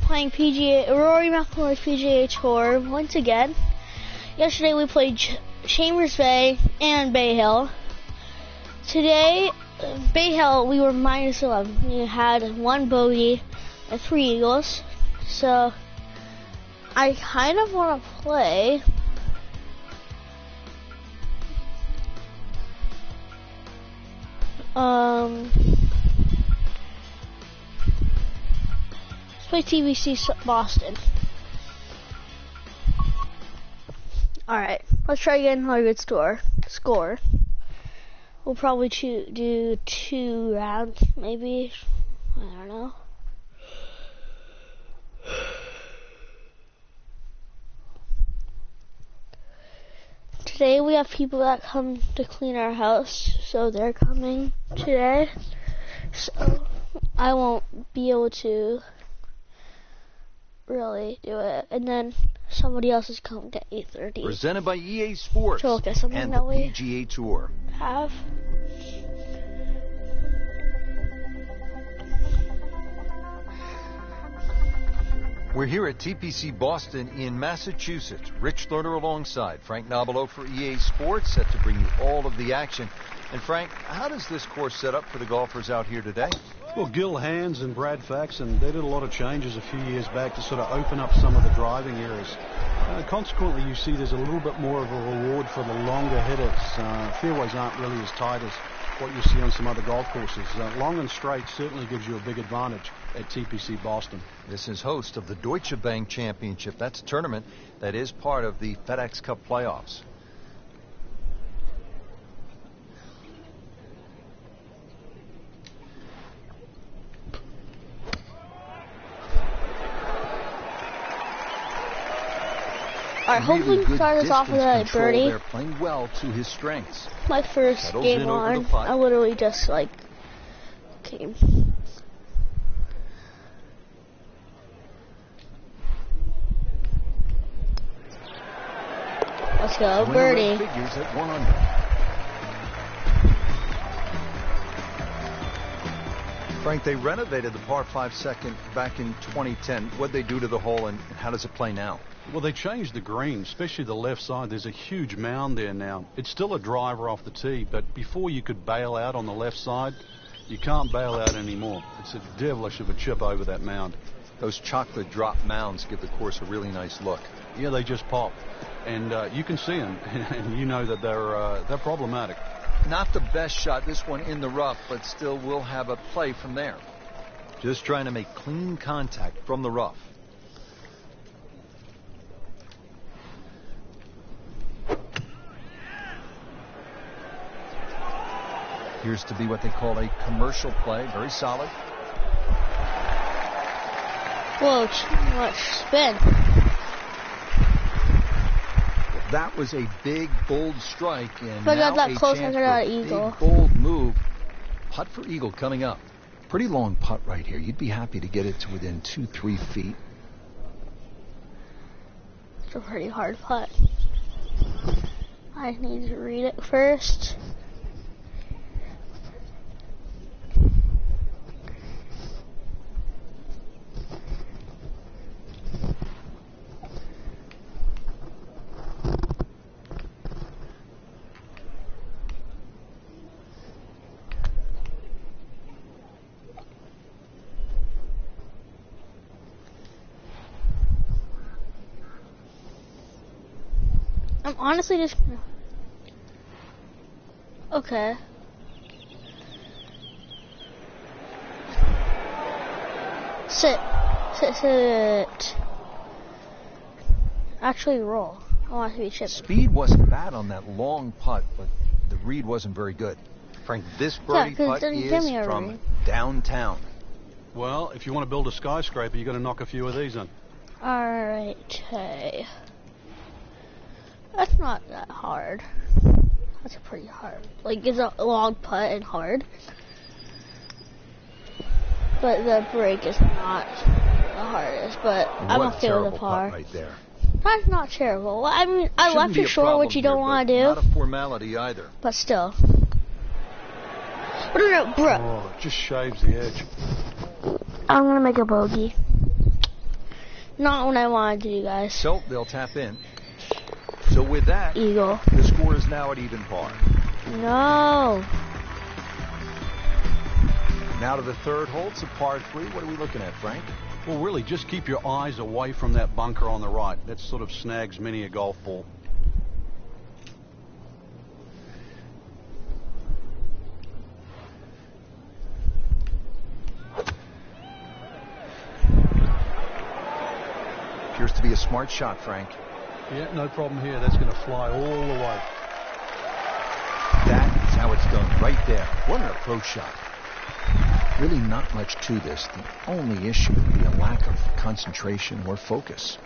playing Rory Mcilroy's PGA Tour once again. Yesterday we played Chambers Bay and Bay Hill. Today, Bay Hill, we were minus 11. We had 1 bogey and 3 eagles. So, I kind of want to play let's play TVC Boston. Alright, let's try getting another good score. We'll probably do 2 rounds, maybe. I don't know. Today we have people that come to clean our house, so they're coming today. So I won't be able to really do it. And then somebody else is coming at 8:30. Presented by EA Sports so look at something and that the we PGA Tour. Have. We're here at TPC Boston in Massachusetts. Rich Lerner alongside Frank Nobilo for EA Sports, set to bring you all of the action. And Frank, how does this course set up for the golfers out here today? Well, Gil Hands and Brad Faxon, they did a lot of changes a few years back to sort of open up some of the driving areas. Consequently, you see there's a little bit more of a reward for the longer hitters. Fairways aren't really as tight as what you see on some other golf courses. Long and straight certainly gives you a big advantage at TPC Boston. This is host of the Deutsche Bank Championship. That's a tournament that is part of the FedEx Cup playoffs. Alright, hopefully we start us off with a birdie. They're playing well to his strengths. My first game on, I literally just came. Let's go, birdie. Figures at 1 under. Frank, they renovated the par 5 second back in 2010. What'd they do to the hole, and how does it play now? Well, they changed the green, especially the left side. There's a huge mound there now. It's still a driver off the tee, but before you could bail out on the left side, you can't bail out anymore. It's a devilish of a chip over that mound. Those chocolate drop mounds give the course a really nice look. Yeah, they just pop. And you can see them, and you know that they're problematic. Not the best shot, this one in the rough, but still will have a play from there. Just trying to make clean contact from the rough. Appears to be what they call a commercial play. Very solid. Whoa, too much spin. That was a big, bold strike, and but now that close, a chance for for a eagle. Big, bold move. Putt for eagle coming up. Pretty long putt right here. You'd be happy to get it to within 2-3 feet. It's a pretty hard putt. I need to read it first. I'm honestly just gonna... Okay. Sit. Actually roll. I want it to be chipped. Speed wasn't bad on that long putt, but the read wasn't very good. Frank, this birdie putt is from downtown. Well, if you want to build a skyscraper, you got to knock a few of these in. Alright, okay. That's not that hard. That's a pretty hard. It's a long putt and hard. But the break is not the hardest. But I'm okay with the par. Right there. That's not terrible. I mean, I left it short, which you don't want to do. Not a formality either. But still. No, bro. Oh, it just shaves the edge. I'm gonna make a bogey. Not when I wanted to, you guys. So they'll tap in. So with that, Eagle. the score is now at even par. No. Now to the third hole. It's a par 3. What are we looking at, Frank? Well, really, just keep your eyes away from that bunker on the right. That sort of snags many a golf ball. Appears to be a smart shot, Frank. Yeah, no problem here. That's going to fly all the way. That is how it's done, right there. What an approach shot. Really not much to this. The only issue would be a lack of concentration or focus.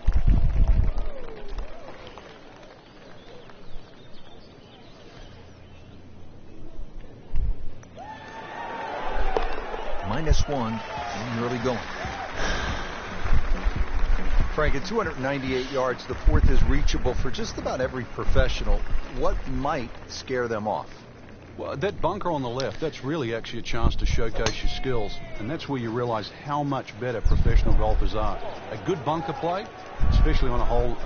-1 in the early going. Frank, at 298 yards, the fourth is reachable for just about every professional. What might scare them off? Well, that bunker on the left, that's really actually a chance to showcase your skills. And that's where you realize how much better professional golfers are. A good bunker play, especially on a hole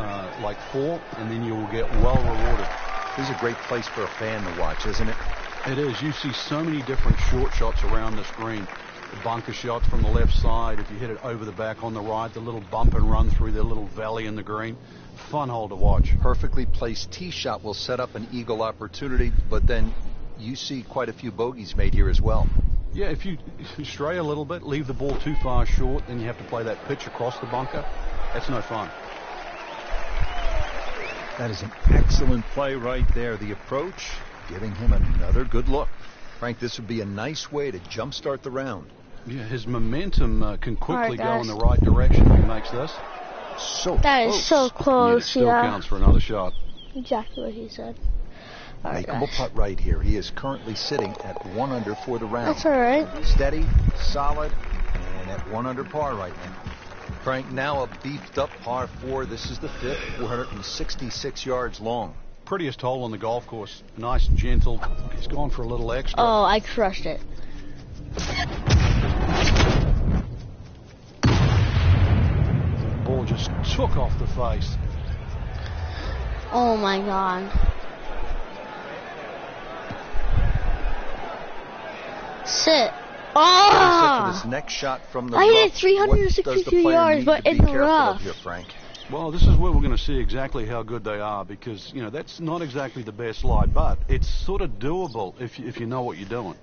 like 4, and then you will get well rewarded. This is a great place for a fan to watch, isn't it? It is. You see so many different short shots around this green. The bunker shots from the left side, if you hit it over the back on the right, the little bump and run through the little valley in the green. Fun hole to watch. Perfectly placed tee shot will set up an eagle opportunity, but then you see quite a few bogeys made here as well. Yeah, if you stray a little bit, leave the ball too far short, then you have to play that pitch across the bunker. That's no fun. That is an excellent play right there. The approach, giving him another good look. Frank, this would be a nice way to jumpstart the round. Yeah, his momentum can quickly go in guys. the right direction if he makes this. So That is so Yet it close, still yeah. counts for another shot. Exactly what he said. All right, Makeable guys. putt right here. He is currently sitting at 1 under for the round. That's all right. Steady, solid, and at 1 under par right now. Frank, now a beefed up par 4. This is the fifth, 466 yards long. Prettiest hole on the golf course. Nice and gentle. He's gone for a little extra. Oh, I crushed it. Ball just took off the face. Oh my god. Sit. For Oh! this next shot from the I hit it rough, 363 what does the player yards, need but to in be the careful of rough. here, Frank? Well, this is where we're going to see exactly how good they are, because, you know, that's not exactly the best lie, but it's sort of doable if you know what you're doing.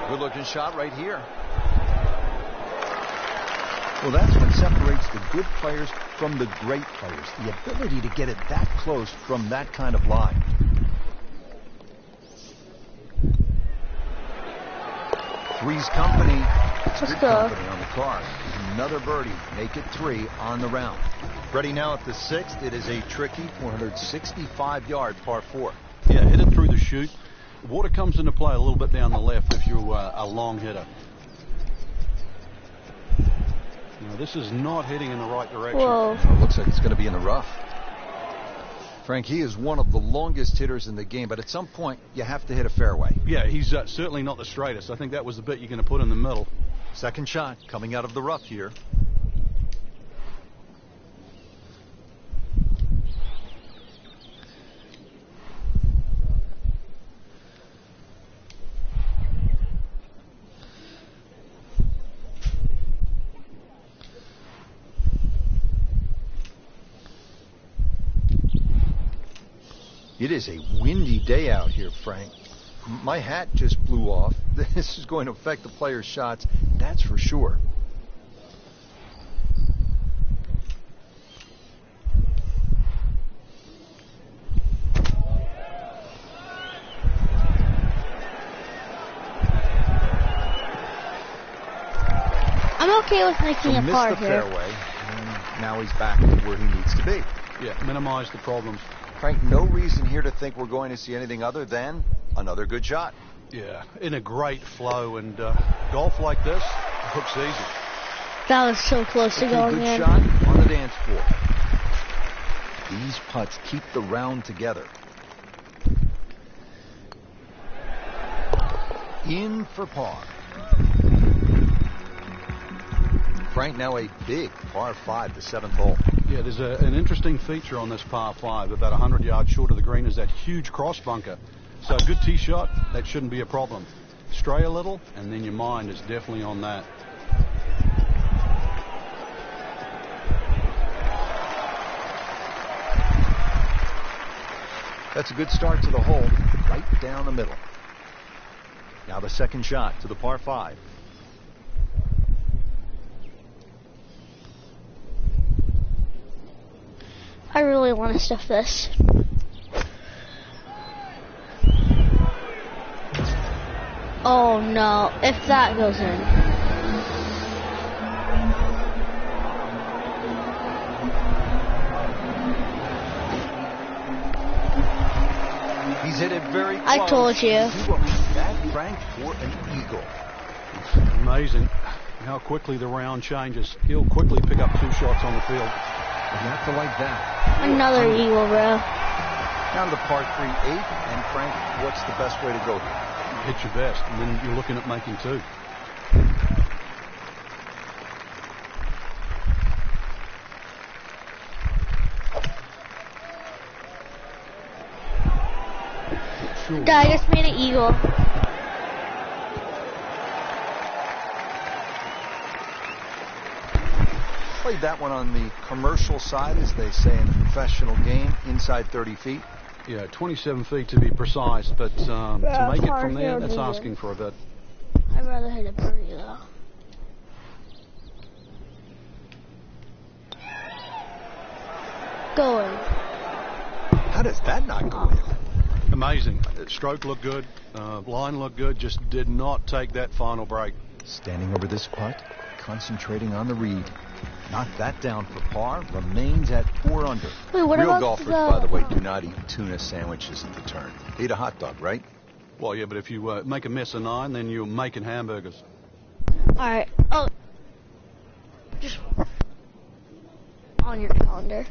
Good looking shot right here. Well, that's what separates the good players from the great players. The ability to get it that close from that kind of lie. Three's company. Let's Good go. company on the card. Another birdie. Make it 3 on the round. Ready now at the 6th. It is a tricky 465-yard par 4. Yeah, hit it through the chute. Water comes into play a little bit down the left if you're a long hitter. Now, this is not heading in the right direction. Whoa. It looks like it's going to be in the rough. Frank, he is one of the longest hitters in the game, but at some point you have to hit a fairway. Yeah, he's certainly not the straightest. I think that was the bit you're going to put in the middle. Second shot coming out of the rough here. It is a windy day out here, Frank. My hat just blew off. This is going to affect the players' shots, that's for sure. I'm okay with making So a missed par the here. fairway, and now he's back to where he needs to be. Yeah, minimize the problems. Frank, no reason here to think we're going to see anything other than another good shot. Yeah, in a great flow, and golf like this, hook's easy. That was so close to going Good in. shot on the dance floor. These putts keep the round together. In for par. Frank, now a big par 5, the 7th hole. Yeah, there's an interesting feature on this par 5. About 100 yards short of the green is that huge cross bunker. So a good tee shot, that shouldn't be a problem. Stray a little, and then your mind is definitely on that. That's a good start to the hole, right down the middle. Now the second shot to the par 5. I really want to stuff this. Oh no, if that goes in. He's hit it very close. I told you. He will leave that, Frank, for an eagle. It's amazing how quickly the round changes. He'll quickly pick up 2 shots on the field. You have to like that. Another eagle, bro. Down to the par 3 8th, and Frank, what's the best way to go here? Hit your best, and then you're looking at making 2. Sure. I just made an eagle. Played that one on the commercial side, as they say in a professional game, inside 30 feet. Yeah, 27 feet to be precise, but to make it from there, that's asking for a bit. I'd rather hit a birdie, though. Going. How does that not go in? Amazing. Stroke looked good, line looked good, just did not take that final break. Standing over this putt, concentrating on the read. Knocked that down for par, remains at 4 under. Wait, what Real about golfers, the... by the way, do not eat tuna sandwiches at the turn. Eat a hot dog, right? Well, yeah, but if you make a mess of 9, then you're making hamburgers. Alright. Oh. Just on your calendar.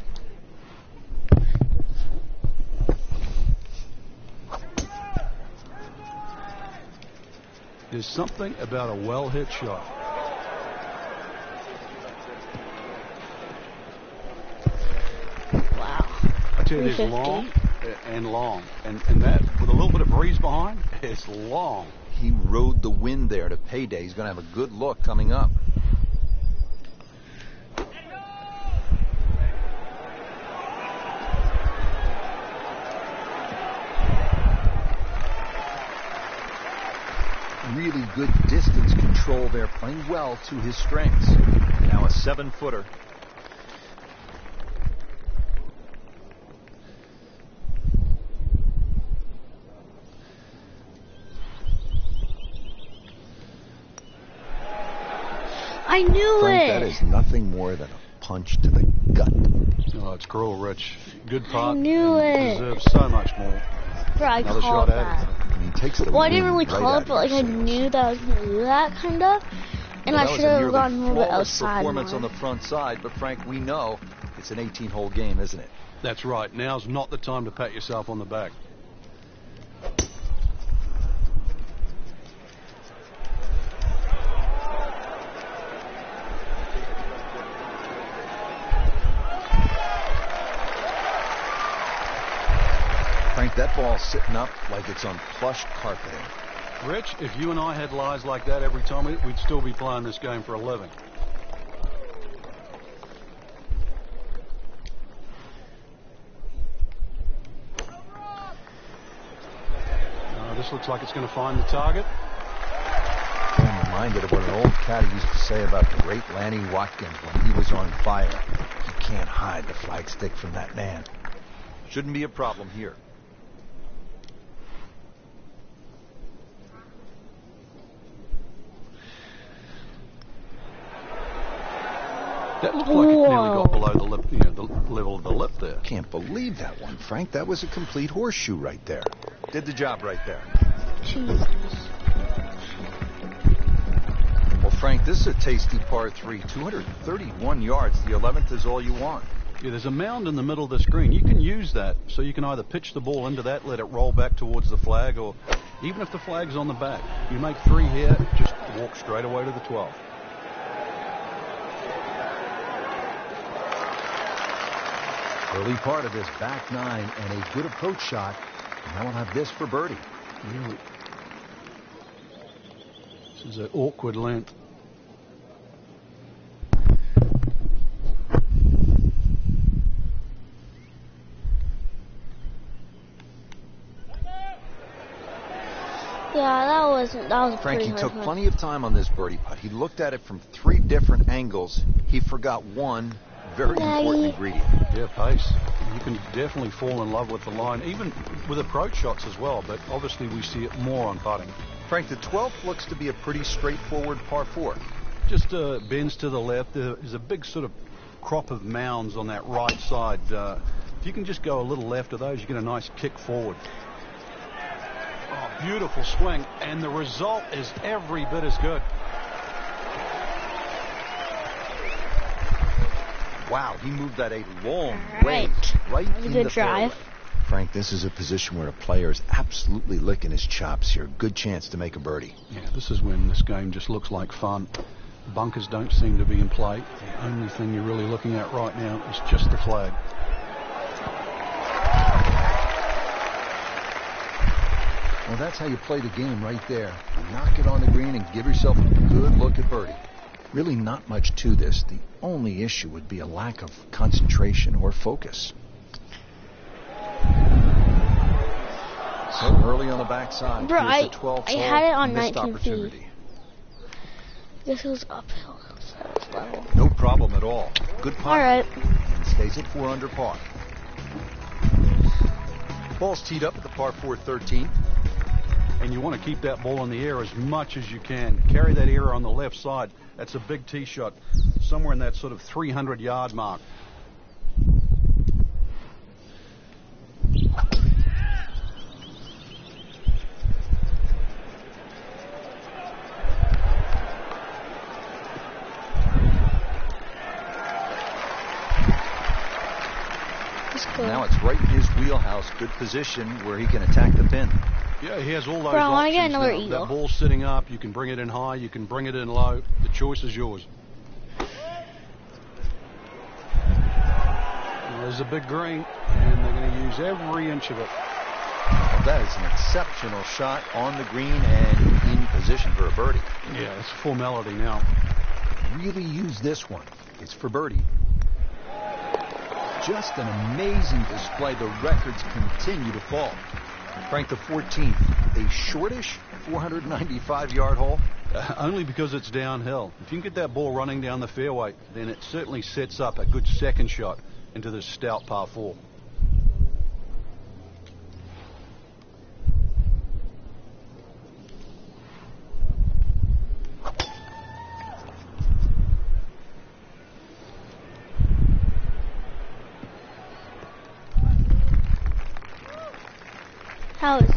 There's something about a well-hit shot. Wow. I tell you, there's long and long. And that, with a little bit of breeze behind, it's long. He rode the wind there to payday. He's going to have a good look coming up. Really good distance control there, playing well to his strengths. Now a 7-footer. I knew Frank, it. that is nothing more than a punch to the gut. Oh, it's cruel, Rich. Good putt. I knew it. Deserves so much more. Bro, I Another called shot at that. And he takes the Well, I didn't wind really right call out it, but like of I your sails. knew that I was going to do that, kind of. And Well, I that should was a have nearly gone a little bit flawless outside performance more. on the front side, but Frank, we know it's an 18-hole game, isn't it? That's right. Now's not the time to pat yourself on the back. Frank, that ball's sitting up like it's on plush carpeting. Rich, if you and I had lies like that every time, we'd still be playing this game for a living. This looks like it's going to find the target. I'm reminded of what an old caddy used to say about the great Lanny Watkins when he was on fire. You can't hide the flagstick from that man. Shouldn't be a problem here. That looked like it nearly got below the lip, the level of the lip there. Can't believe that one, Frank. That was a complete horseshoe right there. Did the job right there. Jesus. Well, Frank Frank, this is a tasty par 3, 231 yards. The 11th is all you want. Yeah, there's a mound in the middle of this green. You can use that, so you can either pitch the ball into that, let it roll back towards the flag, or even if the flag's on the back, you make 3 here, just walk straight away to the 12. Early part of this back 9 and a good approach shot. Now we'll have this for birdie. Really? This is an awkward length. Yeah, that was Frank, pretty he hard took one. plenty of time on this birdie putt. He looked at it from 3 different angles. He forgot one very important ingredient. Yeah, pace. You can definitely fall in love with the line, even with approach shots as well, but obviously we see it more on putting. Frank, the 12th looks to be a pretty straightforward par 4. Just bends to the left. There's a big sort of crop of mounds on that right side. If you can just go a little left of those, you get a nice kick forward. Oh, beautiful swing, and the result is every bit as good. Wow, he moved that a long way right in good the drive. fairway. Frank, this is a position where a player is absolutely licking his chops here. Good chance to make a birdie. Yeah, this is when this game just looks like fun. Bunkers don't seem to be in play. The only thing you're really looking at right now is just the flag. Well, that's how you play the game right there. Knock it on the green and give yourself a good look at birdie. Really not much to this. The only issue would be a lack of concentration or focus. So early on the backside. Bro, Here's the 12th I hole, had it on missed 19 feet. opportunity. This was uphill, so it's level. No problem at all. Good putt. All right. And stays at 4 under par. Ball's teed up at the par 4 13th. And you want to keep that ball in the air as much as you can. Carry that air on the left side. That's a big tee shot, somewhere in that sort of 300-yard mark. Now it's right in his wheelhouse. Good position where he can attack the pin. Yeah, he has all those Bro, I wanna options get another now. eagle. That ball's sitting up. You can bring it in high. You can bring it in low. The choice is yours. There's a big green, and they're going to use every inch of it. Well, that is an exceptional shot on the green and in position for a birdie. Yeah, it's a formality now. Really use this one. It's for birdie. Just an amazing display. The records continue to fall. Frank, the 14th, a shortish 495-yard hole. Only because it's downhill. If you can get that ball running down the fairway, then it certainly sets up a good second shot into this stout par 4.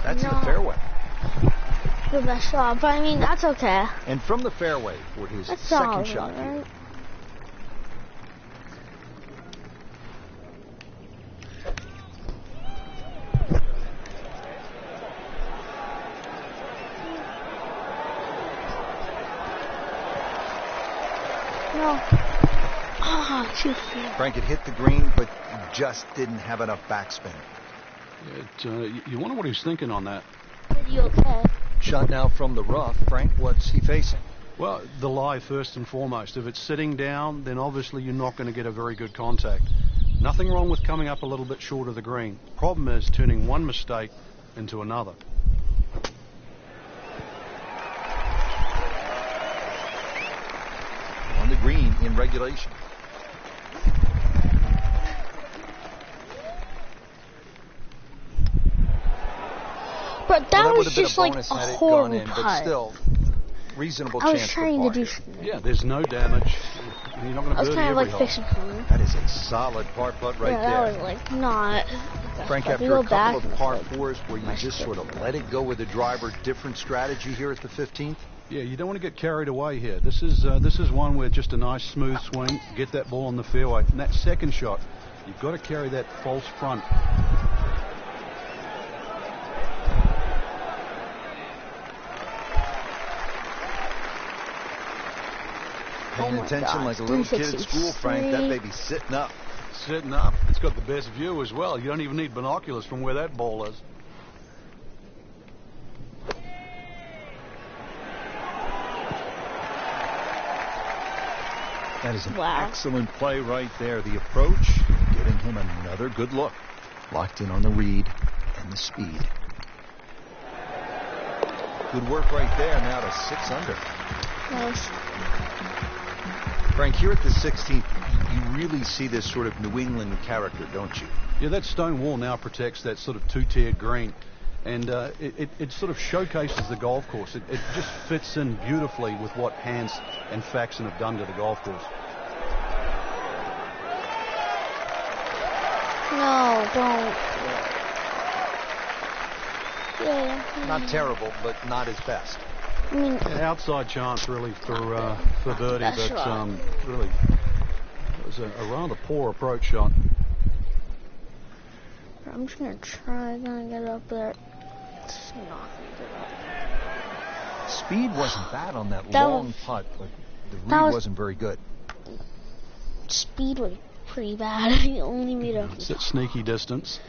That's in the fairway. The best shot, but I mean, that's okay. And from the fairway for his That's second all shot right. here. No. Ah, too far. Frank had hit the green, but just didn't have enough backspin. You wonder what he was thinking on that. Are you okay? Shot now from the rough. Frank, what's he facing? Well, the lie first and foremost. If it's sitting down, then obviously you're not going to get a very good contact. Nothing wrong with coming up a little bit short of the green. Problem is turning one mistake into another. On the green in regulation. But that Well, was would have been just a like bonus a had it gone horrible in, but putt. still, reasonable I was chance trying for to do par here. something. Yeah, there's no damage. You're not going I to was birdie kind of every like hole. fixing something. That is a solid par putt right Yeah, there. that was like not. Frank, If you after go a couple back of and par it's like- fours where you just sort of let it go with the driver, different strategy here at the 15th? Yeah, you don't want to get carried away here. This is one where just a nice smooth swing, get that ball on the fairway. And that second shot, you've got to carry that false front. Paying attention like a little kid at school, Frank. That baby's sitting up. Sitting up. It's got the best view as well. You don't even need binoculars from where that ball is. That is an excellent play right there. The approach, getting him another good look. Locked in on the read and the speed. Good work right there. Now to 6 under. Nice. Frank, here at the 16th, you really see this sort of New England character, don't you? Yeah, that stone wall now protects that sort of two-tiered green. And it sort of showcases the golf course. It just fits in beautifully with what Hans and Faxon have done to the golf course. No, don't. Yeah. Not terrible, but not his best. I mean, outside chance really for birdie, That's but right. really it was a rather poor approach shot. I'm just gonna get up there. It's not gonna get up. Speed wasn't bad on that long putt, but the read wasn't very good. Speed was pretty bad. He only made a. It's that sneaky distance.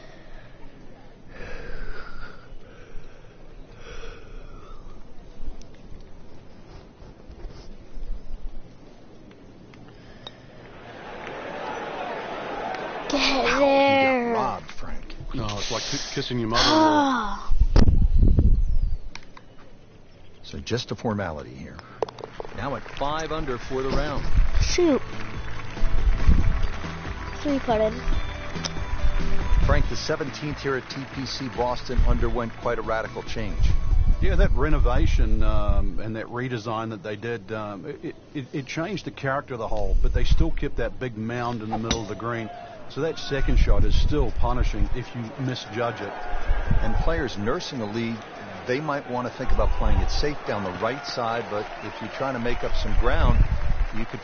Get there. You got robbed, Frank. No, it's like kissing your mother-in-law. So just a formality here. Now at 5 under for the round. Shoot. 3-putted. Frank, the 17th here at TPC Boston underwent quite a radical change. Yeah, that renovation and that redesign that they did, it changed the character of the hole, but they still kept that big mound in the middle of the green. So that second shot is still punishing if you misjudge it. And players nursing a lead, they might want to think about playing it safe down the right side, but if you're trying to make up some ground, you could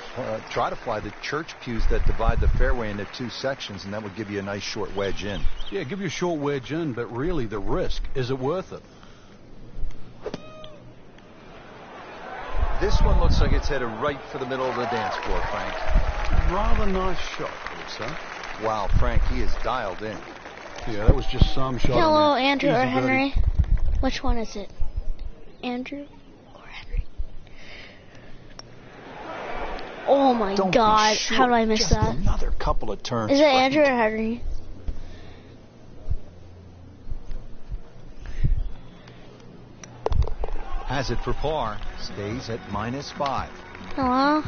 try to fly the church pews that divide the fairway into 2 sections, and that would give you a nice short wedge in. Yeah, give you a short wedge in, but really the risk, is it worth it? This one looks like it's headed right for the middle of the dance floor, Frank. Rather nice shot, I would say. Wow, Frank, he is dialed in. Yeah, that was just some shot. Hello, Andrew or Henry. Which one is it? Andrew or Henry? Oh my God! How did I miss that? Another couple of turns. Is it Andrew or Henry? Has it for par. Stays at -5. Hello?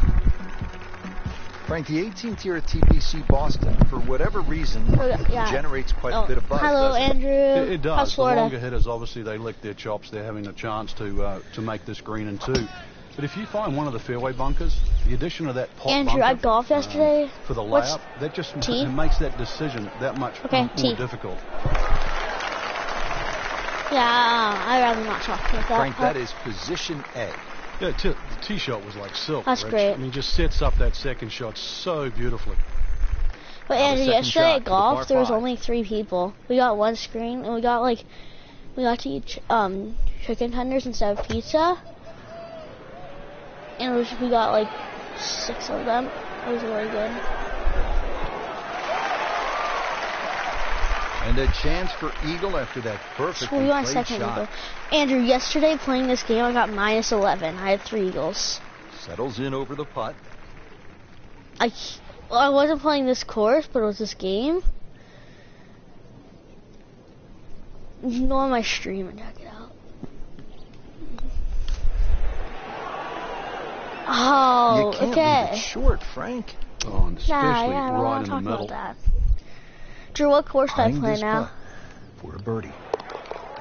Frank, the 18th here at TPC Boston, for whatever reason, generates quite a bit of buzz. Hello, Andrew. It does. How's Florida? The longer hitters, obviously, they lick their chops. They're having a chance to make this green in 2. But if you find one of the fairway bunkers, the addition of that pot Andrew, bunker, I golfed yesterday. For the layup, that just makes that decision that much more difficult. Yeah, I'd rather not talk about that. Frank, that is position A. Yeah, the tee shot was like silk. That's Rich. great. I mean, just sets up that second shot so beautifully. But Andrew, yesterday at golf, there was only 3 people. We got 1 screen, and we got to eat chicken tenders instead of pizza. And we got 6 of them. It was really good. And a chance for eagle after that perfectly we got played second shot. eagle. Andrew, yesterday playing this game, I got -11. I had 3 eagles. Settles in over the putt. I wasn't playing this course, but it was this game. You can go on my stream and check it out. Oh, you can't leave it short, Frank. Oh, and especially I don't right want in to the talk middle. about that. Drew, what course do I Eyeing play this now? putt for a birdie.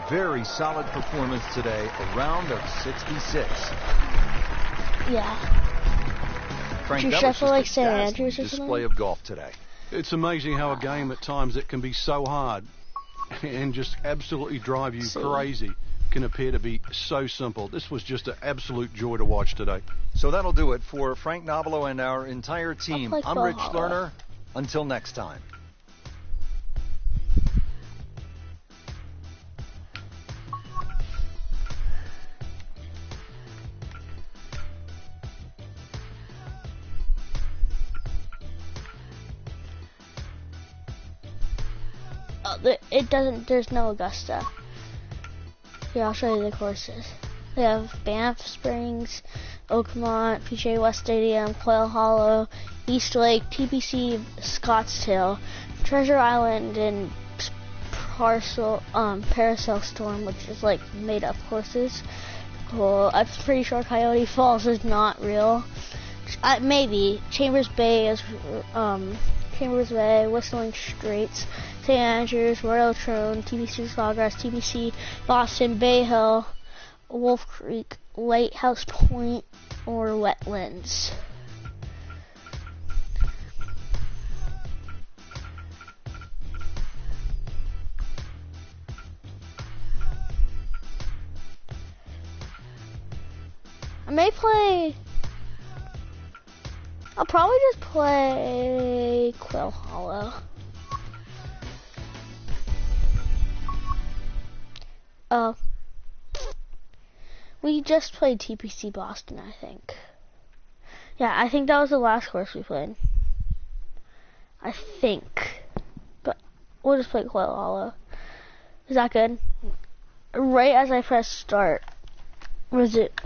Very solid performance today. A round of 66. Yeah. Frank, Did you that was shuffle like just a St. dazzling Andrews or display something? of golf today. It's amazing how a game at times it can be so hard and just absolutely drive you crazy can appear to be so simple. This was just an absolute joy to watch today. So that'll do it for Frank Nobilo and our entire team. I'm Rich Lerner. Until next time. It doesn't, there's no Augusta. Here, I'll show you the courses. We have Banff Springs, Oakmont, PGA West Stadium, Quail Hollow, East Lake, TPC Scottsdale, Treasure Island, and Parasail Storm, which is like made up courses. Cool. I'm pretty sure Coyote Falls is not real. Maybe. Chambers Bay is, Chambers Bay, Whistling Straits, St. Andrews, Royal Troon, TBC Sawgrass, TBC Boston, Bay Hill, Wolf Creek, Lighthouse Point, or Wetlands. I'll probably just play Quail Hollow. We just played TPC Boston, I think. Yeah, I think that was the last course we played. I think. But we'll just play Quail Hollow. Is that good? Right as I press start. Was it,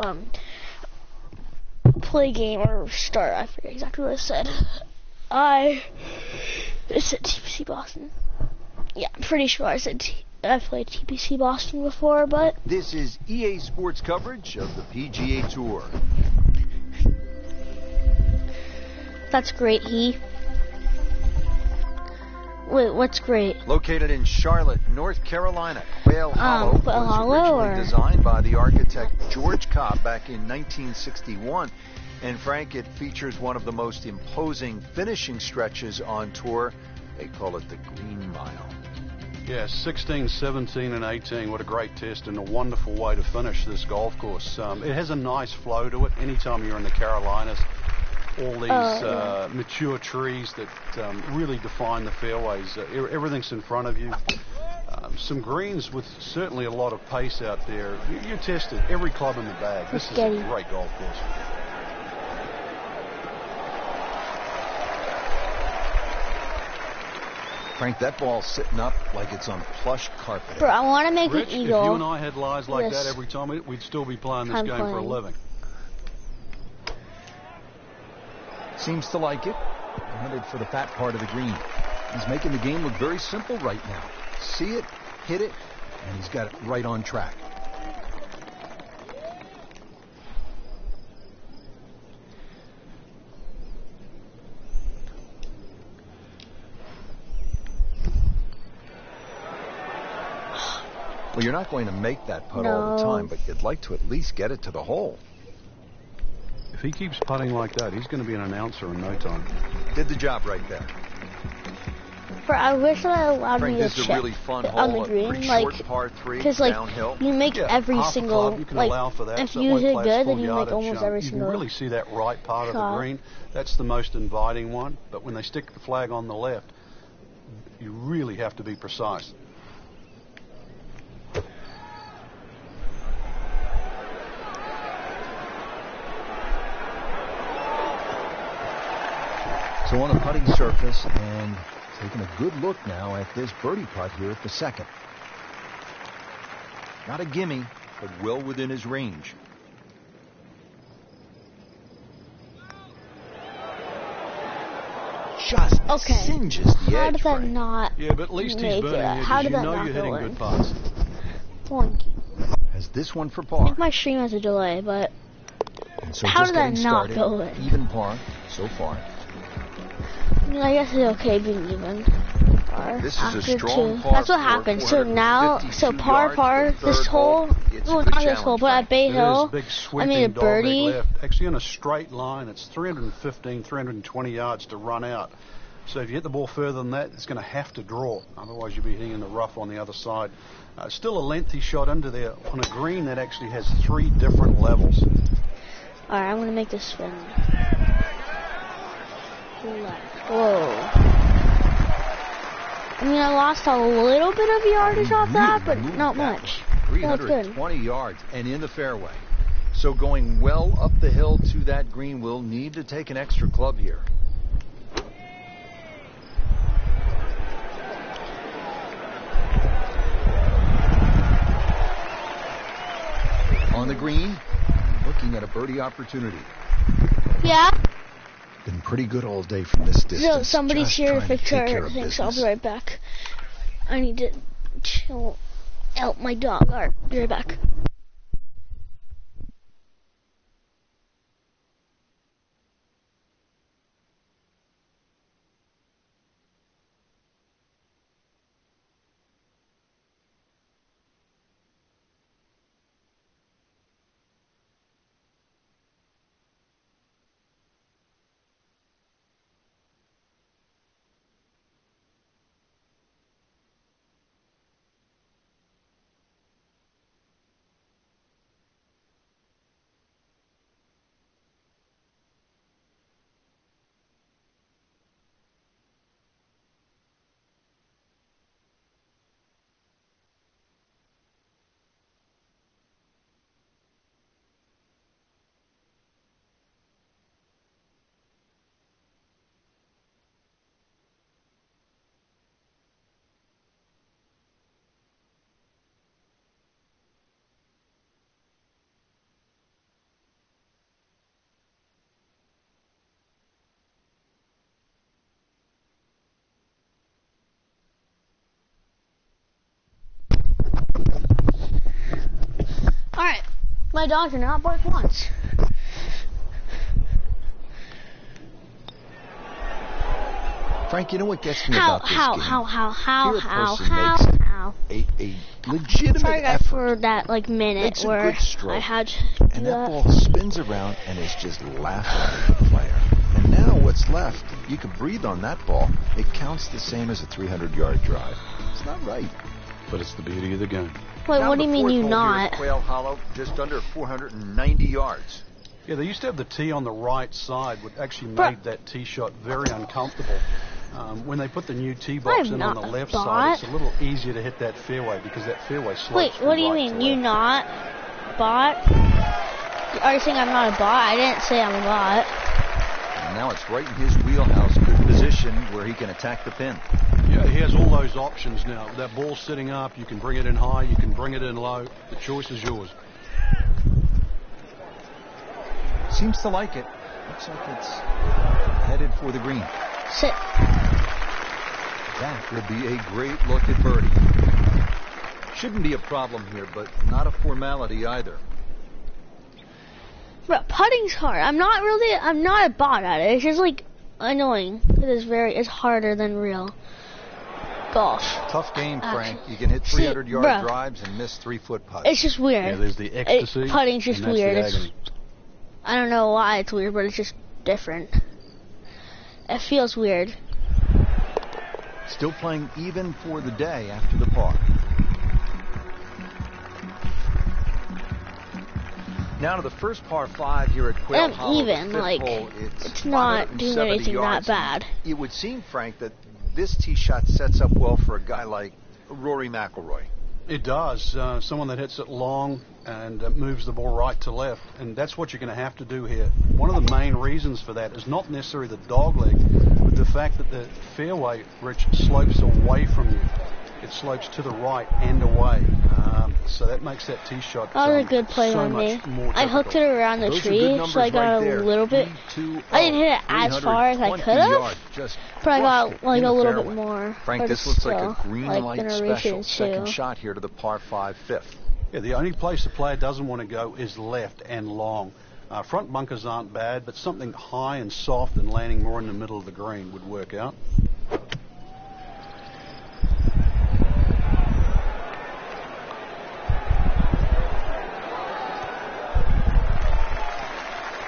play game or start? I forget exactly what I said. It said TPC Boston. Yeah, I'm pretty sure I said I've played TPC Boston before, but... This is EA Sports coverage of the PGA Tour. That's great, Wait, what's great? Located in Charlotte, North Carolina, Quail Hollow was originally designed by the architect George Cobb back in 1961. And Frank, it features one of the most imposing finishing stretches on tour. They call it the Green Mile. Yeah, 16, 17, and 18. What a great test and a wonderful way to finish this golf course. It has a nice flow to it. Anytime you're in the Carolinas, all these mature trees that really define the fairways. Everything's in front of you. Some greens with certainly a lot of pace out there. You tested every club in the bag. This is a great golf course. Frank, that ball's sitting up like it's on plush carpet. Bro, I want to make Rich, an eagle. If you and I had lives like that every time, we'd still be playing this game for a living. Seems to like it. Headed for the fat part of the green. He's making the game look very simple right now. See it, hit it, and he's got it right on track. Well, you're not going to make that putt all the time, but you'd like to at least get it to the hole. If he keeps putting like that, he's going to be an announcer in no time. Did the job right there. I wish I allowed Frank, me to this is a really fun on hole, the green, pretty like, short par 3 because like downhill. you make every single you can like allow for that. if So you hit play good, full then you make yardage. almost every You single. can really see that right part of the shot. green. That's the most inviting one. But when they stick the flag on the left, you really have to be precise. So on a putting surface, and taking a good look now at this birdie putt here at the second. Not a gimme, but well within his range. Just singes the edge. How did that Frank. not? Yeah, but at least he's burning it. How did You that know not you're go hitting in? good putts. Has this one for I par. think my stream has a delay, but And so how just did that getting not started, go in? even par so far. I guess it's okay being even. This is a After strong two. par That's what for happened. So now, 452 par, yards, the this third hole, It's a well, good not this challenge, hole, but at Frank. Bay It Hill, is big, I sweeping made a dog leg birdie. left. Actually, on a straight line, it's 315, 320 yards to run out. So if you hit the ball further than that, it's going to have to draw. Otherwise, you'll be hitting in the rough on the other side. Still a lengthy shot into there on a green that actually has 3 different levels. All right, I'm going to make this spin. Whoa. I mean, I lost a little bit of yardage off that, but not much. 320 yards and in the fairway. So going well up the hill to that green, will need to take an extra club here. On the green, looking at a birdie opportunity. Yeah? Been pretty good all day from this distance. So somebody's Just here to trying fix take care our of thing, so I'll be business. right back. I need to chill out my dog. All right, be right back. All right, my dog did not bark once. Frank, you know what gets me about this game? How? Here a person makes a legitimate Sorry guys effort. for that minute Makes a where good stroke. I had to do And that ball spins around and is just laughing at the player. And now what's left? You can breathe on that ball. It counts the same as a 300-yard drive. It's not right. But it's the beauty of the game. Wait, Now what do the you mean fourth you hole here at not? Quail Hollow, just under 490 yards. Yeah, they used to have the tee on the right side, which actually Bruh. made that tee shot very uncomfortable. When they put the new tee box I'm in on the not left a side, bot. it's a little easier to hit that fairway because that fairway slopes Wait, from what do you right mean to you left. not bot? Are you saying I'm not a bot? I didn't say I'm a bot. And now it's right in his wheelhouse, good position where he can attack the pin. Yeah, he has all those options now. With that ball sitting up, you can bring it in high, you can bring it in low. The choice is yours. Seems to like it. Looks like it's headed for the green. Sit. That will be a great look at birdie. Shouldn't be a problem here, but not a formality either. Bro, putting's hard. I'm not a bot at it. It's just annoying. It's harder than real golf. Tough game, Frank. You can hit 300-yard drives and miss 3-foot putts. It's just weird. Yeah, there's the ecstasy. Putting's just and that's weird. the agony. I don't know why it's weird, but it's just different. It feels weird. Still playing even for the day after the par. Now to the first par 5 here at Quail Hollow. Even, the fifth hole. it's not doing 570 anything yards. that bad. It would seem, Frank, that this tee shot sets up well for a guy like Rory Mcilroy. It does. Someone that hits it long and moves the ball right to left. And that's what you're going to have to do here. One of the main reasons for that is not necessarily the dog leg, but the fact that the fairway, Rich, slopes away from you. It slopes to the right and away. So that makes that tee shot That was a good play so on me. much more I hooked it difficult. around the Those are tree, good so I numbers got right a there. little bit. 3-2-0. I didn't hit it as far as I could have, 320 yards, but I got just a in the little fairway. bit more. Frank, but this it's looks like still, a green light gonna reach special. it Second too. shot here to the par 5 fifth. Yeah, the only place the player doesn't want to go is left and long. Front bunkers aren't bad, but something high and soft and landing more in the middle of the green would work out.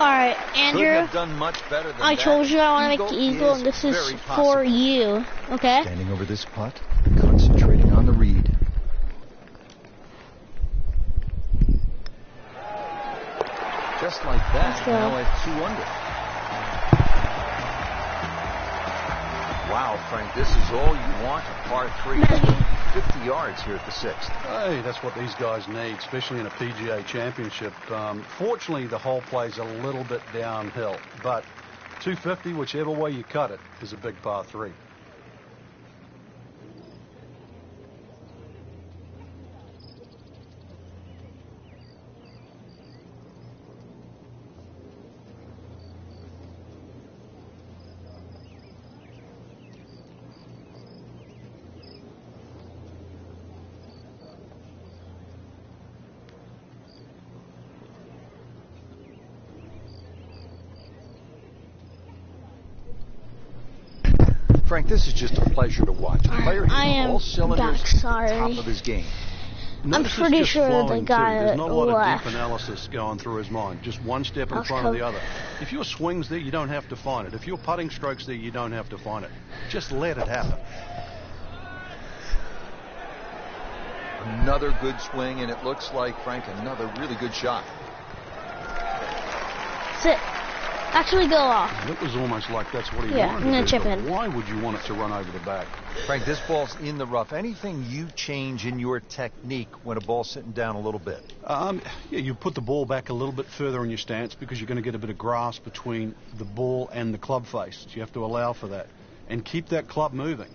Alright, Couldn't Andrew, have done much better than I that. told you I want to make the eagle, and this is very for possible. you. Okay? Standing over this putt, concentrating on the read. Just like that, Let's go. now at 2 under. Wow, Frank, this is all you want, a par 3, 50 yards here at the 6th. Hey, that's what these guys need, especially in a PGA championship. Fortunately, the hole plays a little bit downhill, but 250, whichever way you cut it, is a big par 3. Frank, this is just a pleasure to watch. A player I hitting am all cylinders back, at the sorry. top of his game. Notice it's pretty just sure the flowing, guy too. There's not a lot of left. deep analysis going through his mind. Just one step in That's front of the cool. other. If your swing's there, you don't have to find it. If your putting stroke's there, you don't have to find it. Just let it happen. Another good swing, and it looks like, Frank, another really good shot. Sit. Actually, go off. It was almost like that's what he Yeah, I'm wanted gonna to chip do. But in. why would you want it to run over the back? Frank, this ball's in the rough. Anything you change in your technique when a ball's sitting down a little bit? Yeah, you put the ball back a little bit further in your stance because you're going to get a bit of grass between the ball and the club face. So you have to allow for that. And keep that club moving.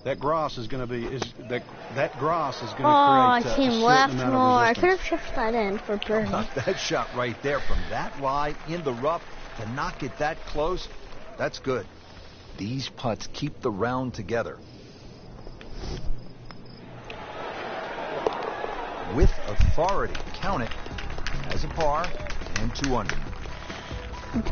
That grass is going to be that grass is going to I create a came certain left amount more. of I resistance. could have chipped that in for birdie. That shot right there from that lie in the rough to not get that close, that's good. These putts keep the round together. With authority, count it as a par and 2 under.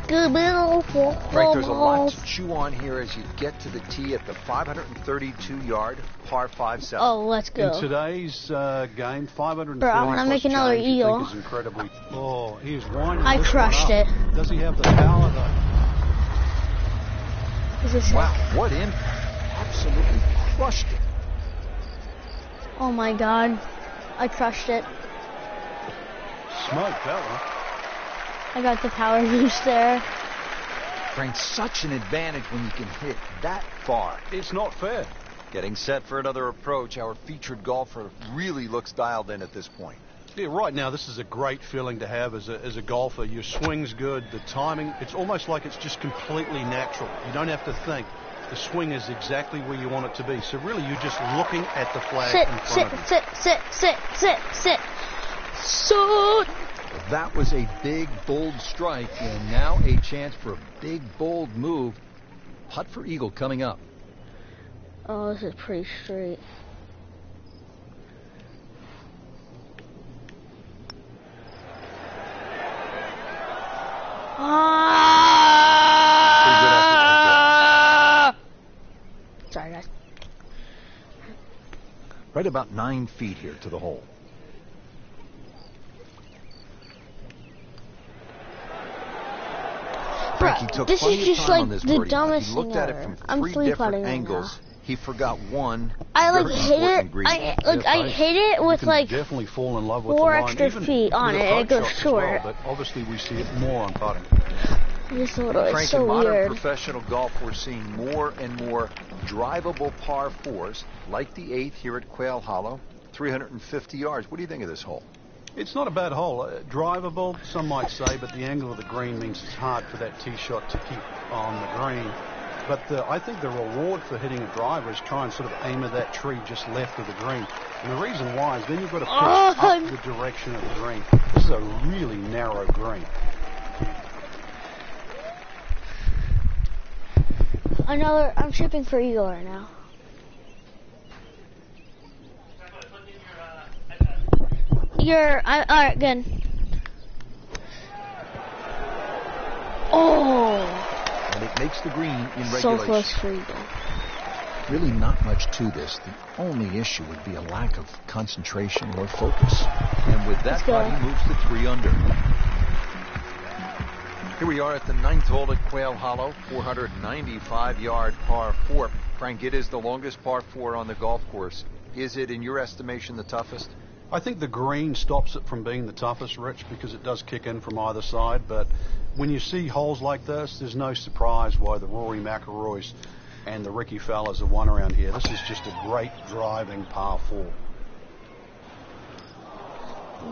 Good little Frank, there's a lot to chew on here as you get to the tee at the 532-yard par 5-7. Oh, let's go. In today's game, 530 Bro, I wanna plus make another change, you eagle. think is incredibly. Oh, he's winding. I this one crushed up. it. Does he have the power though? This is sick. Wow, what impact. Absolutely crushed it. Oh my god. I crushed it. Smoke that one. I got the power boost there. Frank, such an advantage when you can hit that far. It's not fair. Getting set for another approach, our featured golfer really looks dialed in at this point. Yeah, right now this is a great feeling to have as a golfer. Your swing's good, the timing, it's almost like it's just completely natural. You don't have to think. The swing is exactly where you want it to be. So really you're just looking at the flag Sit, in front sit, of you. sit. So That was a big, bold strike, and now a chance for a big, bold move. Putt for eagle coming up. oh, this is pretty straight. Sorry, guys. Right about 9 feet here to the hole. Bruh, Frank, he took this plenty is of just time like on this the birdie, but dumbest he looked thing at it ever. from I'm 3 three different putting right angles. now. He forgot one. I like very hit important it. ingredient. I hit it with You can like definitely fall in love with 4 the line. extra Even feet on with it, and it approach goes shots as well, short. but obviously we see it more on putting. This little. It's Frank, so in modern weird. professional golf, we're seeing more and more drivable par 4s, like the 8th here at Quail Hollow, 350 yards. What do you think of this hole? It's not a bad hole. Drivable, some might say, but the angle of the green means it's hard for that tee shot to keep on the green. But I think the reward for hitting a driver is try and sort of aim at that tree just left of the green. And the reason why is then you've got to pitch up the direction of the green. This is a really narrow green. I'm shipping for eagle right now. Alright, good. Oh, And it makes the green in so regulation. close for eagle. Really not much to this. The only issue would be a lack of concentration or focus. And with that Let's go. putt, he moves to 3 under. Here we are at the 9th hole at Quail Hollow, 495-yard par 4. Frank, it is the longest par 4 on the golf course. Is it, in your estimation, the toughest? I think the green stops it from being the toughest, Rich, because it does kick in from either side. But when you see holes like this, there's no surprise why the Rory Mcilroys and the Ricky Fellas have won around here. This is just a great driving par 4.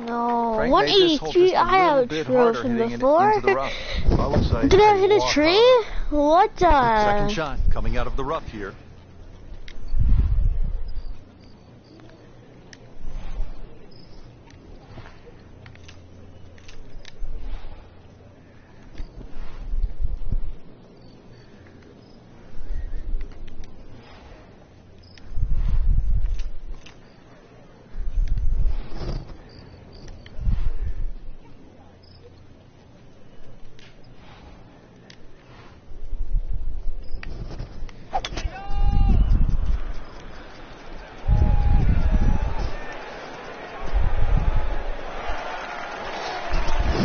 No, Frank 183. I have drove him before. I would say. Did I hit a tree? What the? Second shot coming out of the rough here.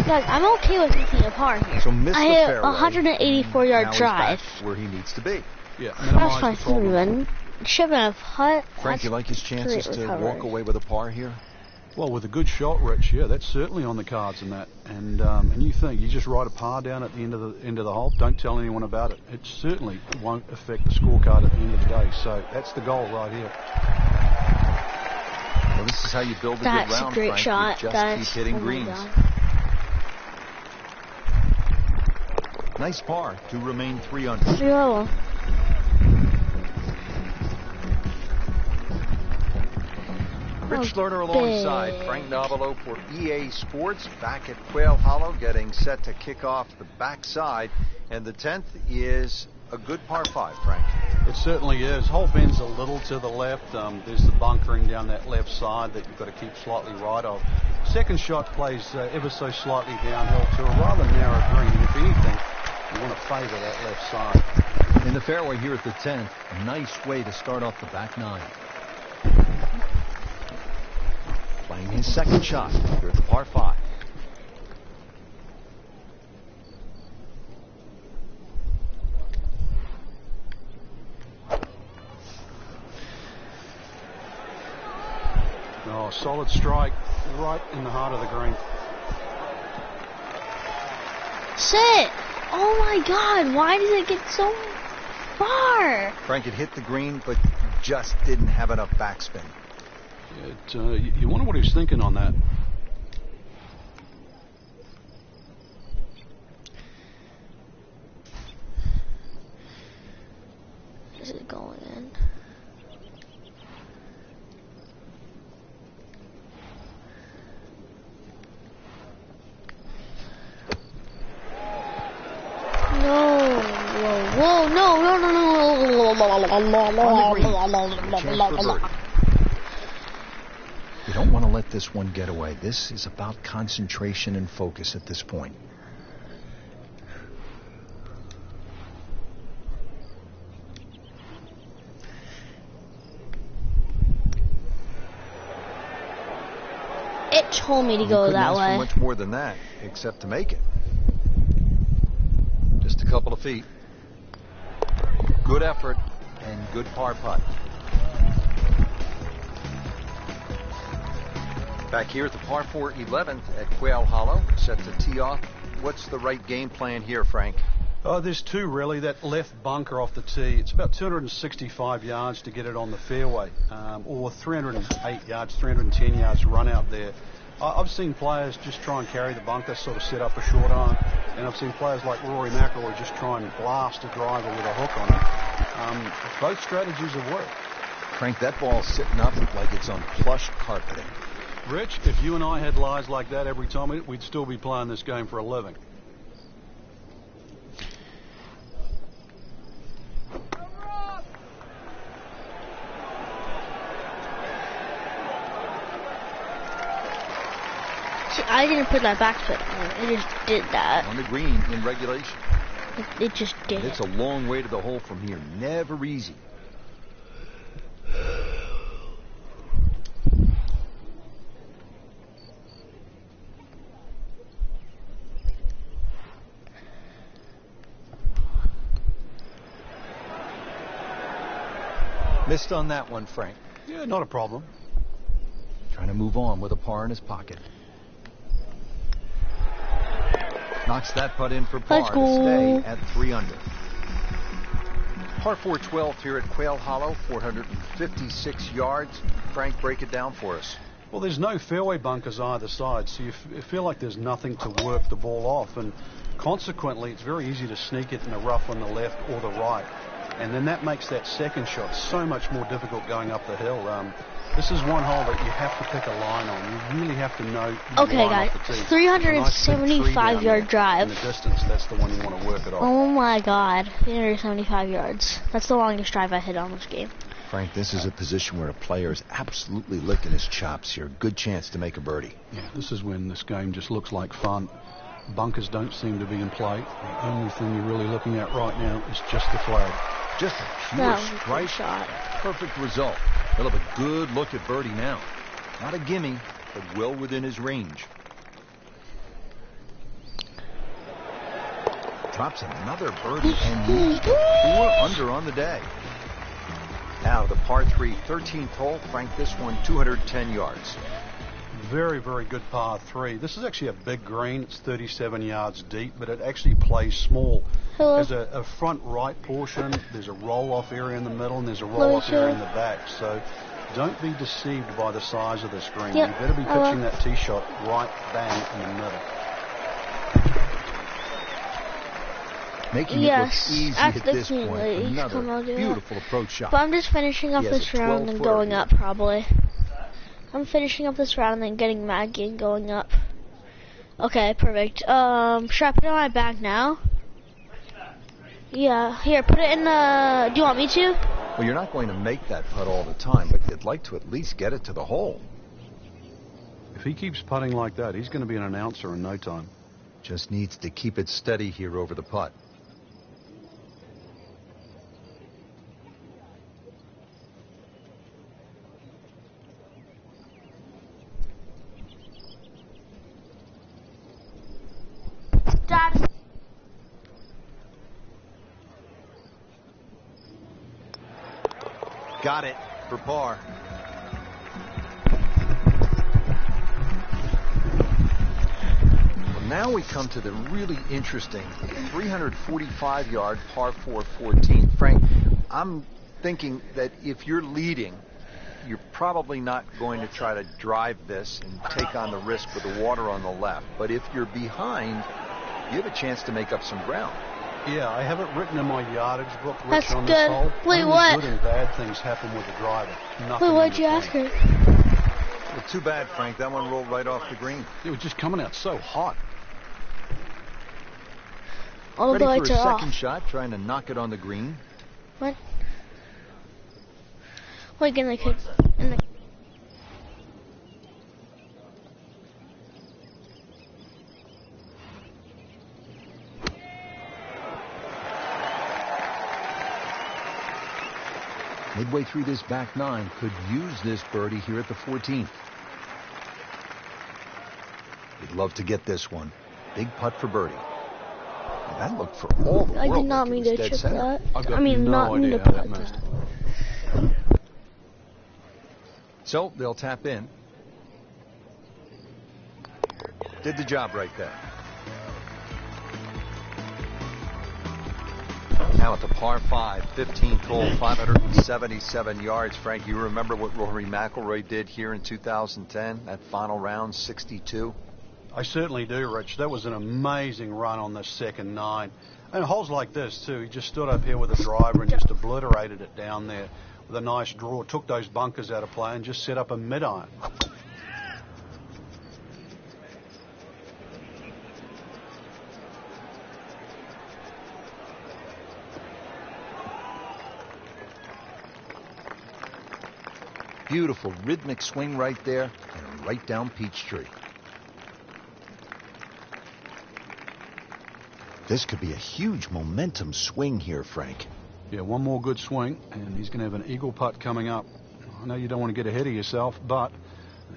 Guys, I'm okay with making a par here. So miss I the hit fairway. 184-yard Now he's drive. back where he needs to be. Yeah, That's minimize fine. the problem. Shipping a putt. Frank, you like his chances to walk away with a par here? Well, with a good shot, Rich, yeah, that's certainly on the cards in that. And you think you just write a par down at the end of the hole. Don't tell anyone about it. It certainly won't affect the scorecard at the end of the day. So that's the goal right here. Well, this is how you build a That's good round, a great Frank. shot, You just guys. keep hitting Oh my greens. God. Nice par to remain 3 under. Yo. Rich Lerner alongside Frank Nobilo for EA Sports, back at Quail Hollow, getting set to kick off the backside. And the 10th is a good par 5, Frank. It certainly is. Hole bends a little to the left. There's the bunkering down that left side that you've got to keep slightly right of. Second shot plays ever so slightly downhill to a rather narrow green. And if anything, you want to favour that left side. In the fairway here at the 10th, a nice way to start off the back 9. Playing his second shot here at the par 5. Oh, solid strike right in the heart of the green. Sit! Oh my God, why does it get so far? Frank had hit the green, but just didn't have enough backspin. You wonder what he was thinking on that. Is it going in? No, whoa, no. You don't want to let this one get away. This is about concentration and focus at this point. It told me to go Couldn't that ask for way. much more than that, except to make it. Just a couple of feet. Good effort and good par putt. Back here at the par 4 11th at Quail Hollow, set to tee off. What's the right game plan here, Frank? There's two really. That left bunker off the tee, it's about 265 yards to get it on the fairway, or 308 yards, 310 yards run out there. I've seen players just try and carry the bunker, sort of set up a short iron, and I've seen players like Rory Mcilroy just try and blast a driver with a hook on it. Both strategies have worked. Frank, that ball's sitting up like it's on plush carpeting. Rich, if you and I had lies like that every time, we'd still be playing this game for a living. See, I didn't put that backspin on. It just did that. On the green in regulation. It just did It's it. a long way to the hole from here. Never easy. Missed on that one, Frank. Yeah, not a problem. Trying to move on with a par in his pocket. Knocks that putt in for par to stay at 3 under. Par 4 12th here at Quail Hollow, 456 yards. Frank, break it down for us. Well, there's no fairway bunkers either side, so you feel like there's nothing to work the ball off, and consequently it's very easy to sneak it in the rough on the left or the right, and then that makes that second shot so much more difficult going up the hill. This is one hole that you have to pick a line on. You really have to know. Okay, guys, 375-yard drive. In the distance, that's the one you want to work it off. Oh my God, 375 yards. That's the longest drive I hit on this game. Frank, this is a position where a player is absolutely licking his chops here. Good chance to make a birdie. Yeah, this is when this game just looks like fun. Bunkers don't seem to be in play. The only thing you're really looking at right now is just the flag. Just a pure strike shot. Perfect result. He'll have a good look at birdie now. Not a gimme, but well within his range. Drops another birdie and he's 4 under on the day. Now the par 3 13th hole. Frank, this one 210 yards. Very, very good par 3. This is actually a big green. It's 37 yards deep, but it actually plays small. Hello. There's a front right portion, there's a roll-off area in the middle, and there's a roll-off area in the back. So don't be deceived by the size of this green. Yep. You better be pitching that tee shot right bang in the middle. Making it look easy at this point. Another beautiful approach shot. But I'm just finishing up this round and going up, probably. I'm finishing up this round and then getting Maggie and going up. Okay, perfect. Should I put it on my back now? Yeah, here, put it in the... Do you want me to? Well, you're not going to make that putt all the time, but you'd like to at least get it to the hole. If he keeps putting like that, he's going to be an announcer in no time. Just needs to keep it steady here over the putt. Dad. Got it for par. Well, now we come to the really interesting 345-yard par 4 14. Frank, I'm thinking that if you're leading, you're probably not going to try to drive this and take on the risk with the water on the left. But if you're behind, you have a chance to make up some ground. Yeah, I have it written in my yardage book, Rich, That's on good. this hole. Wait, Only what? good and bad things happen with the driver. Nothing. Wait, what'd you ask her? Well, too bad, Frank. That one rolled right off the green. It was just coming out so hot. All Ready the for lights a are second off. shot, trying to knock it on the green. What? Like in the Midway through this back nine, could use this birdie here at the 14th. He'd love to get this one. Big putt for birdie. And that looked for all the world. I did not like mean it was to dead chip center. that. I've got I mean, no not mean idea to how put that missed. that. So they'll tap in. Did the job right there. Now at the par 5, 15th hole, 577 yards. Frank, you remember what Rory Mcilroy did here in 2010, that final round, 62? I certainly do, Rich. That was an amazing run on the second nine. And holes like this, too. He just stood up here with a driver and just obliterated it down there with a nice draw. Took those bunkers out of play and just set up a mid-iron. Beautiful rhythmic swing right there and right down Peachtree. This could be a huge momentum swing here, Frank. Yeah, one more good swing, and he's going to have an eagle putt coming up. I know you don't want to get ahead of yourself, but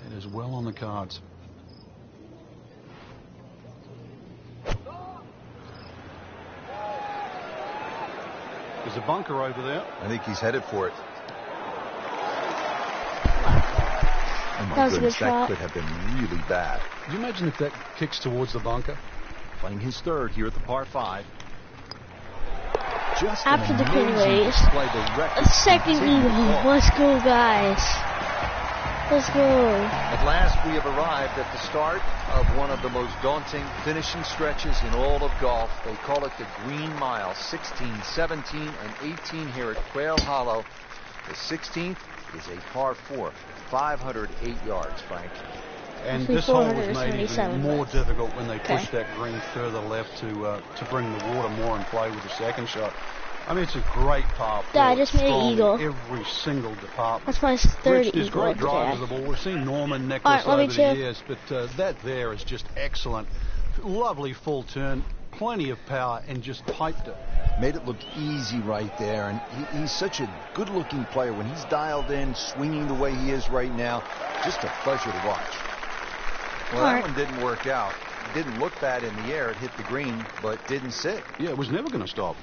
it is well on the cards. There's a bunker over there. I think he's headed for it. Oh my That was a good goodness, that shot. could have been really bad. Could you imagine if that kicks towards the bunker? Playing his third here at the par 5. Just After an the clean amazing race. display. The record A second continued to eagle. fall. Let's go, guys. Let's go. At last, we have arrived at the start of one of the most daunting finishing stretches in all of golf. They call it the Green Mile. 16, 17, and 18 here at Quail Hollow. The 16th is a par 4, 508 yards, Frank. And Actually, this hole was made 477 even more left. difficult when they Okay. pushed that green further left to bring the water more in play with the second shot. I mean, it's a great par 4. Yeah, I just made an Strong in eagle. every single department. That's my third Rich, there's eagle great of the drives day. of the ball. We've seen Norman, Nicholas Alright, let me over the check. years, but that there is just excellent. Lovely full turn, plenty of power, and just piped it. Made it look easy right there, and he's such a good-looking player. When he's dialed in, swinging the way he is right now, just a pleasure to watch. Well, All that right. one didn't work out. It didn't look bad in the air. It hit the green, but didn't sit. Yeah, it was never going to stop.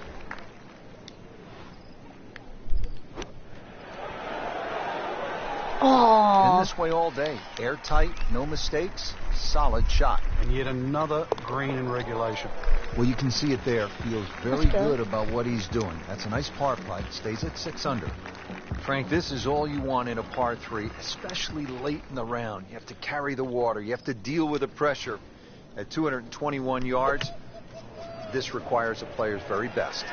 Been Oh, this way all day. Airtight, no mistakes, solid shot. And yet another green in regulation. Well, you can see it there. Feels very That's good. good about what he's doing. That's a nice par putt. Stays at 6 under. Frank, this is all you want in a par 3, especially late in the round. You have to carry the water. You have to deal with the pressure. At 221 yards, this requires a player's very best.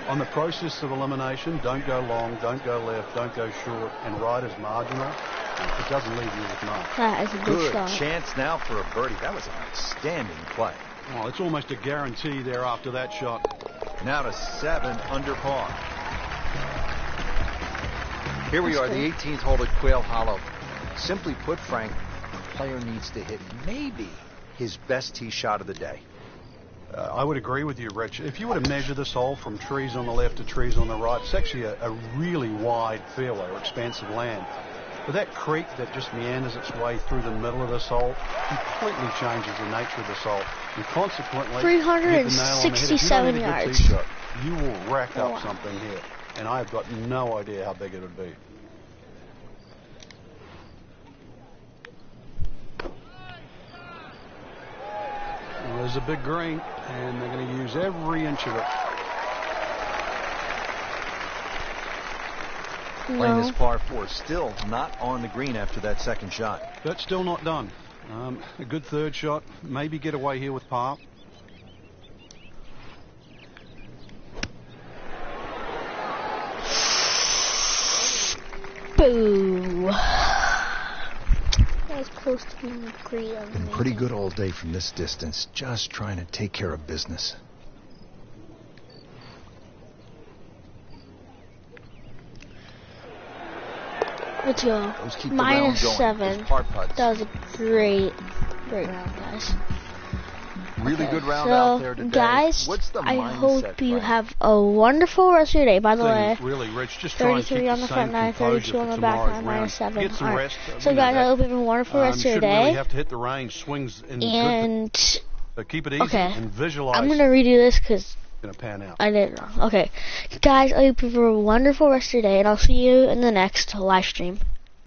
On the process of elimination, don't go long, don't go left, don't go short, and right is marginal. It doesn't leave you with much. that is a good Good shot. chance now for a birdie. That was an outstanding play. Oh, it's almost a guarantee there after that shot. Now to 7 under par. Here we That's are, the good. 18th hole at Quail Hollow. Simply put, Frank, the player needs to hit maybe his best tee shot of the day. I would agree with you, Rich. If you were to measure this hole from trees on the left to trees on the right, it's actually a really wide fairway or expansive land. But that creek that just meanders its way through the middle of this hole completely changes the nature of this hole. And consequently, 367 you hit the nail on the head. If you don't hit a good yards. tee shot, you will rack Oh, up wow. something here. And I've got no idea how big it would be. Well, there's a big green, and they're going to use every inch of it. Playing No. this par 4, still not on the green after that second shot. But still not done. A good third shot. Maybe get away here with par. Boo. That was close to being great. That was Been pretty amazing. good all day from this distance, just trying to take care of business. Let's go. Those keep the round Minus going. 7. Those par putts. That was a great round, guys. Really Okay, good round so, out there today. guys, What's the I mindset, hope you Frank? have a wonderful rest of your day. By the way, Really, Rich, just try and keep 33 on the the front same nine, composure 32 on for the back tomorrow's nine, round. minus 7. Get some All right. rest. So, guys, I hope you have a wonderful rest of your shouldn't really day. have to hit the range. Swings in good. And Keep it easy okay. and visualize. I'm going to redo this because Going to pan out. I did it wrong. Okay. Guys, I hope you have a wonderful rest of your day, and I'll see you in the next live stream.